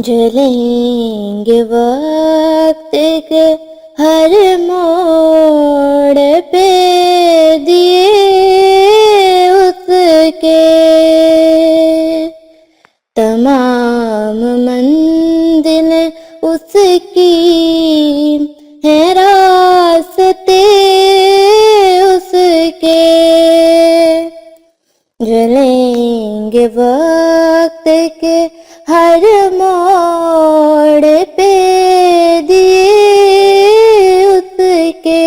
جلیں گے وقت کے ہر موڑ پہ دیے اس کے، تمام منزل اس کی ہے راستے اس کے، جلیں گے وقت کے ہر موڑ پہ دیے اس کے،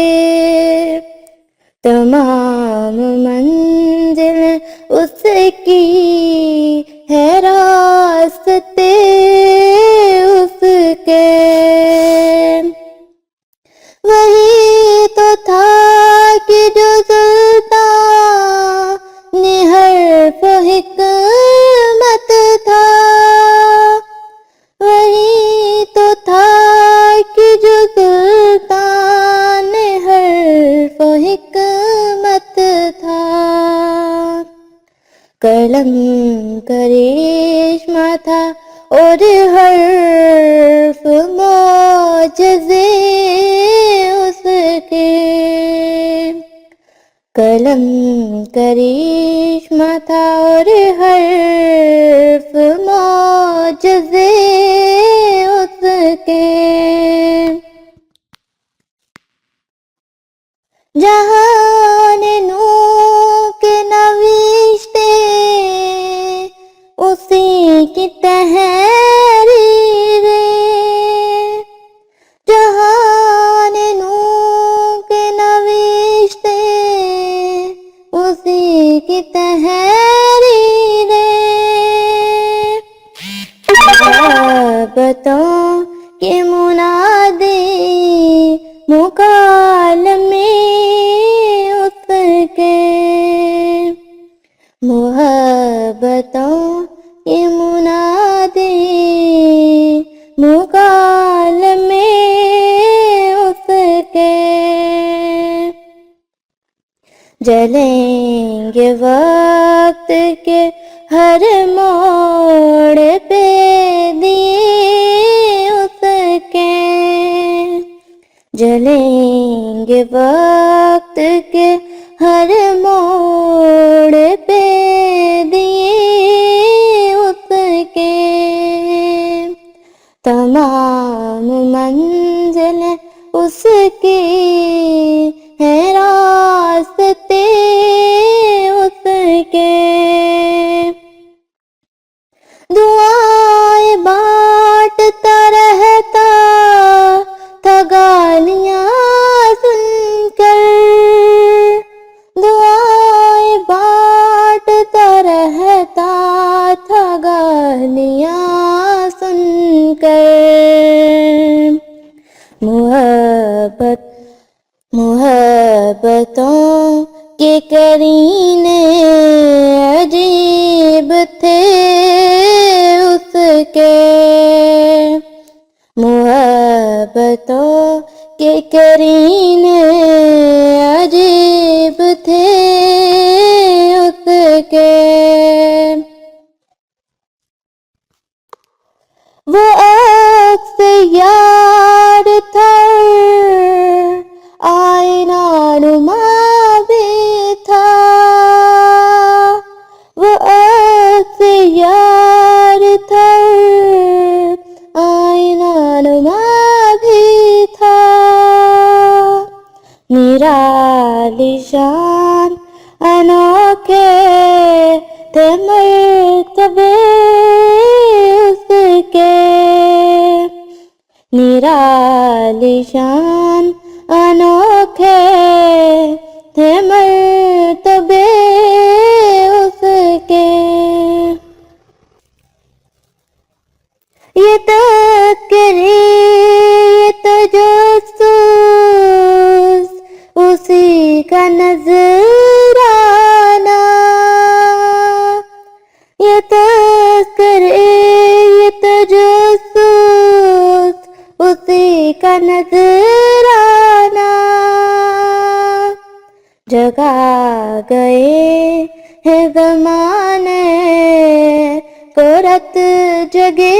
تمام منزل اس کی ہے راستے اس کے، وہی تو تھا کہ جو سلطان حرف و حکمت تھا، وہی تو تھا کہ جو سلطان حرف و حکمت تھا، قلم کرشمہ تھا اور حرف معجزے اس کے، قلم کرشمہ تھا اور حرف معجزے اس کے، جہان نور کے نوشتے اسی کی تحریر، جہان نور کے نوشتے اسی کی تحریر، محبتوں کے منادی مکالمے اس کے، محبتوں کے منادی مکالمے اس کے، جلیں گے وقت کے ہر موڑ پہ دیے اس کے، جلیں گے وقت کے ہر موڑ پہ دیے اس کے، تمام منزل اس کی ہے راستے اس کے، دعائیں بانٹتا رہتا تھا گالیاں سن کر، دعائیں بانٹتا رہتا تھا گالیاں سن کر، محبتوں کے کرینے عجیب تھے اس کے، محبتوں کے کرینے عجیب تھے اس کے، وہ عکس یار تھا آئینہ نما بھی تھا، وہ عکس یار تھا آئینہ نما بھی تھا، نرالی شان انوکھے تھے مرتبے اس کے، نرالی شان انوکھے تھے مرتبے اس کے، یہ تذکرے یہ تجسس اسی کا نذرانہ، یہ تذکرے یہ تجسس اسی کا نذرانہ، جگا گئے ہیں زمانے کو رت جگے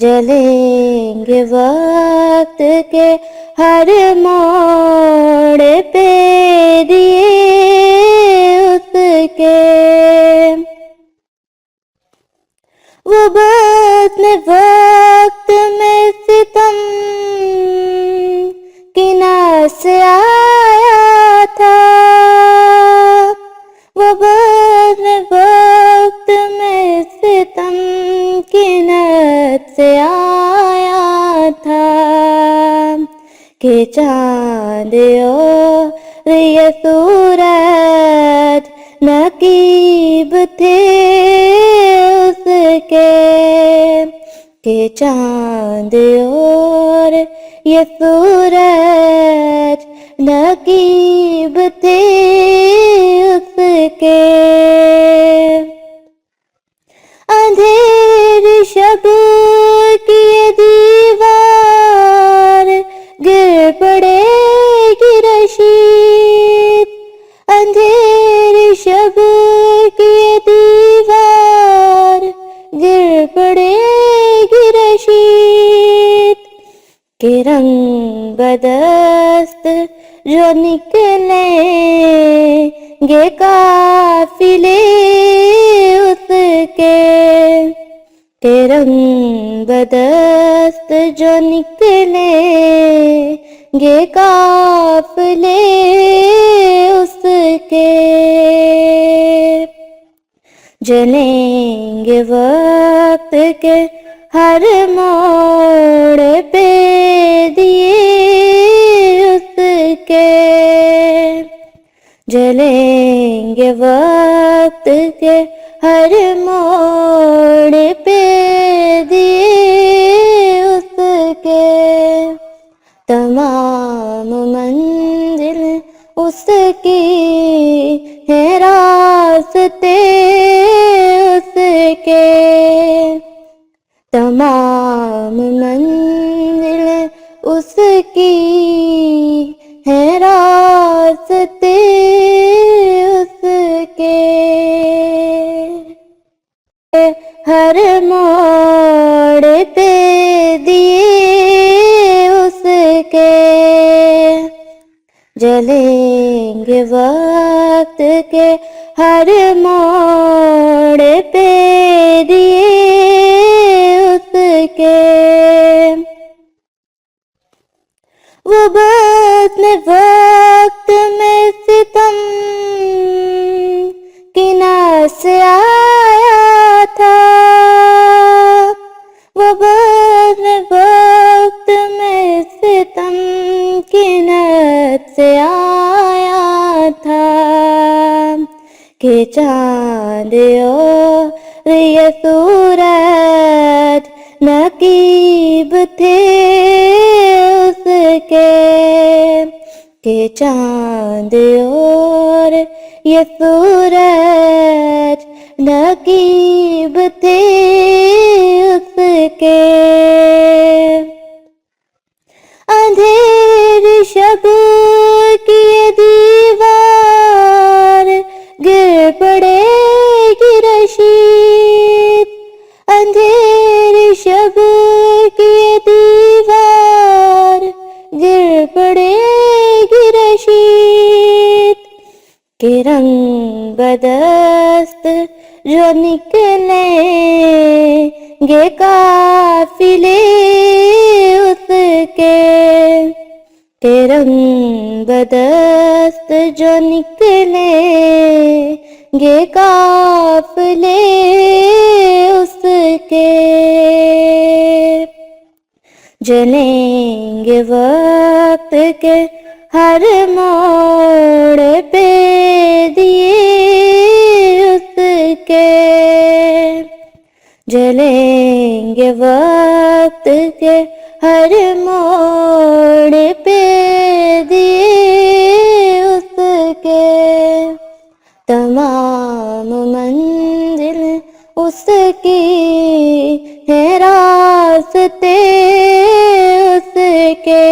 جلیں گے وقت کے ہر موڑ پہ دیے اس کے، وہ بزم وقت میں ستم کی ناس آیا تھا، وہ بزم وقت میں ستم کی ناس سے آیا تھا، کہ چاند اور یہ سورج نقیب تھے اس کے، کہ چاند اور یہ سورج نقیب تھے اس کے، اندھیری شب کی یہ دیوار گر پڑے گی رشید، اندھیری شب کی یہ دیوار گر پڑے گی رشید، کہ رنگ بدست جو نکلیں گے قافلے اس کے، کہ رنگ بدست جو نکلیں گے قافلے اس کے، جلیں گے وقت کے ہر موڑ پہ دیے اس کے، جلیں گے وقت کے ہر موڑ پہ دیے اس کے، تمام منزل اس کی ہے راستے اس کے، تمام منزل اس کی ہے راستے اس کے، ہر موڑ پہ دیے اس کے، جلیں گے وقت کے ہر موڑ پہ دیے اس کے، وہ بزم وقت میں ستم کی ناس آیا تھا، وہ بزم وقت میں ستم کی ناس سے آیا تھا، کہ چاند اور یہ سورج نقیب تھے اس کے، کہ چاند اور یہ سورج نقیب تھے اس کے، اندھیری شب کی یہ دیوار گر پڑے گی رشید، اندھیری شب کی یہ دیوار گر پڑے گی رشید، کہ رنگ بدست جو نکلیں گے قافلے اس کے، کہ رنگ بدست جو نکلیں گے قافلے اس کے، جلیں گے وقت کے ہر موڑ پہ دیے اس کے، جلیں گے وقت کے ہر موڑ پہ دیے اس کے، تمام منزل اس کی ہے راستے اس کے،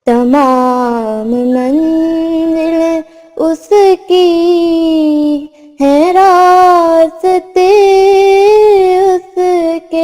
تمام منزل اس کی ہے راستے اس کے۔